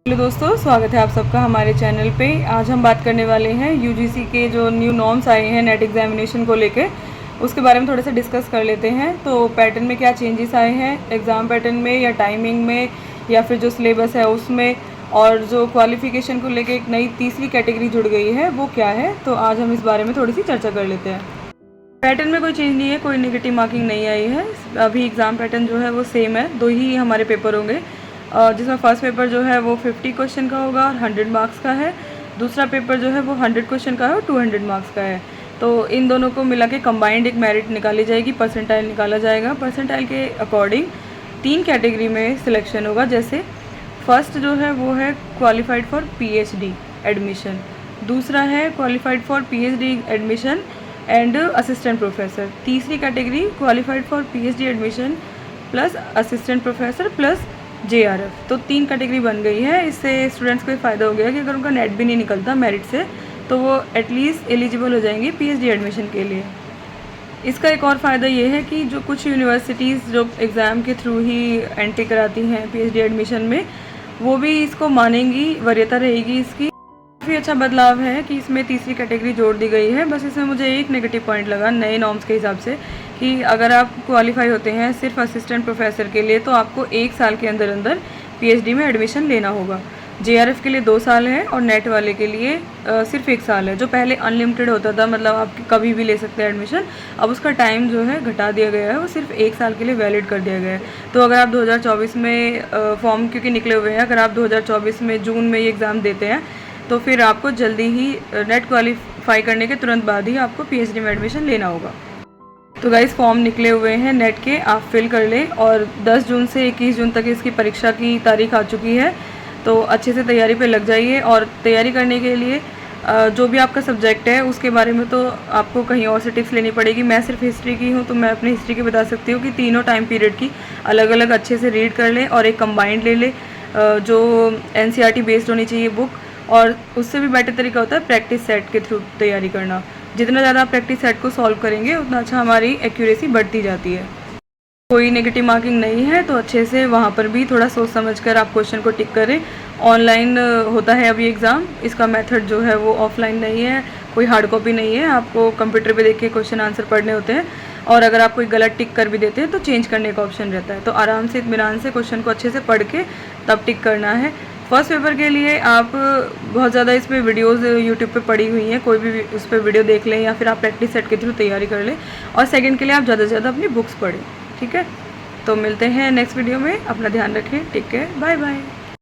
Hello दोस्तों, स्वागत है आप सबका हमारे चैनल पे। आज हम बात करने वाले हैं यूजीसी के जो न्यू नॉर्म्स आए हैं नेट एग्जामिनेशन को लेके, उसके बारे में थोड़ा सा डिस्कस कर लेते हैं। तो पैटर्न में क्या चेंजेस आए हैं, एग्ज़ाम पैटर्न में या टाइमिंग में या फिर जो सिलेबस है उसमें, और जो क्वालिफ़िकेशन को लेके एक नई तीसरी कैटेगरी जुड़ गई है वो क्या है। तो आज हम इस बारे में थोड़ी सी चर्चा कर लेते हैं। पैटर्न में कोई चेंज नहीं है, कोई नेगेटिव मार्किंग नहीं आई है। अभी एग्ज़ाम पैटर्न जो है वो सेम है, 2 ही हमारे पेपर होंगे, जिसमें फर्स्ट पेपर जो है वो 50 क्वेश्चन का होगा और 100 मार्क्स का है। दूसरा पेपर जो है वो 100 क्वेश्चन का है और 200 मार्क्स का है। तो इन दोनों को मिला के कंबाइंड एक मेरिट निकाली जाएगी, परसेंटाइल निकाला जाएगा। परसेंटाइल के अकॉर्डिंग 3 कैटेगरी में सिलेक्शन होगा। जैसे फर्स्ट जो है वो है क्वालिफाइड फॉर पीएचडी एडमिशन, दूसरा है qualified for PhD admission and assistant professor, तीसरी category qualified for PhD admission plus assistant professor plus JRF. तो 3 कैटेगरी बन गई है। इससे स्टूडेंट्स को फ़ायदा हो गया कि अगर उनका नेट भी नहीं निकलता मेरिट से तो वो एटलीस्ट एलिजिबल हो जाएंगे पीएचडी एडमिशन के लिए। इसका एक और फ़ायदा ये है कि जो कुछ यूनिवर्सिटीज़ जो एग्ज़ाम के थ्रू ही एंट्री कराती हैं पीएचडी एडमिशन में, वो भी इसको मानेंगी, वरीयता रहेगी इसकी। काफ़ी अच्छा बदलाव है कि इसमें तीसरी कैटेगरी जोड़ दी गई है। बस इसमें मुझे एक नेगेटिव पॉइंट लगा नए नॉर्म्स के हिसाब से कि अगर आप क्वालिफाई होते हैं सिर्फ असिस्टेंट प्रोफेसर के लिए तो आपको 1 साल के अंदर अंदर पीएचडी में एडमिशन लेना होगा। जेआरएफ के लिए 2 साल है और नेट वाले के लिए सिर्फ 1 साल है। जो पहले अनलिमिटेड होता था, मतलब आप कभी भी ले सकते हैं एडमिशन, अब उसका टाइम जो है घटा दिया गया है, वो सिर्फ 1 साल के लिए वैलिड कर दिया गया है। तो अगर आप 2024 में फॉर्म क्योंकि निकले हुए हैं, अगर आप 2024 में जून में ये एग्ज़ाम देते हैं तो फिर आपको जल्दी ही नेट क्वालिफाई करने के तुरंत बाद ही आपको पीएचडी में एडमिशन लेना होगा। तो गाइस, फॉर्म निकले हुए हैं नेट के, आप फिल कर लें। और 10 जून से 21 जून तक इसकी परीक्षा की तारीख आ चुकी है, तो अच्छे से तैयारी पे लग जाइए। और तैयारी करने के लिए जो भी आपका सब्जेक्ट है उसके बारे में तो आपको कहीं और से टिप्स लेनी पड़ेगी। मैं सिर्फ हिस्ट्री की हूँ तो मैं अपनी हिस्ट्री की बता सकती हूँ कि तीनों टाइम पीरियड की अलग अलग अच्छे से रीड कर लें और एक कंबाइंड ले लें जो एनसीईआरटी बेस्ड होनी चाहिए बुक। और उससे भी बेटर तरीका होता है प्रैक्टिस सेट के थ्रू तैयारी करना। जितना ज़्यादा आप प्रैक्टिस सेट को सॉल्व करेंगे उतना अच्छा हमारी एक्यूरेसी बढ़ती जाती है। कोई नेगेटिव मार्किंग नहीं है, तो अच्छे से वहाँ पर भी थोड़ा सोच समझ कर आप क्वेश्चन को टिक करें। ऑनलाइन होता है अभी एग्ज़ाम, इसका मेथड जो है वो ऑफलाइन नहीं है, कोई हार्ड कॉपी नहीं है। आपको कंप्यूटर पे देख के क्वेश्चन आंसर पढ़ने होते हैं, और अगर आप कोई गलत टिक कर भी देते हैं तो चेंज करने का ऑप्शन रहता है। तो आराम से इत्मीनान से क्वेश्चन को अच्छे से पढ़ के तब टिक करना है। फर्स्ट पेपर के लिए आप बहुत ज़्यादा इस पर वीडियोज़ यूट्यूब पे पड़ी हुई हैं, कोई भी उस पर वीडियो देख लें या फिर आप प्रैक्टिस सेट के थ्रू तैयारी कर लें। और सेकंड के लिए आप ज़्यादा से ज़्यादा अपनी बुक्स पढ़ें, ठीक है। तो मिलते हैं नेक्स्ट वीडियो में, अपना ध्यान रखें, टेक केयर, बाय बाय।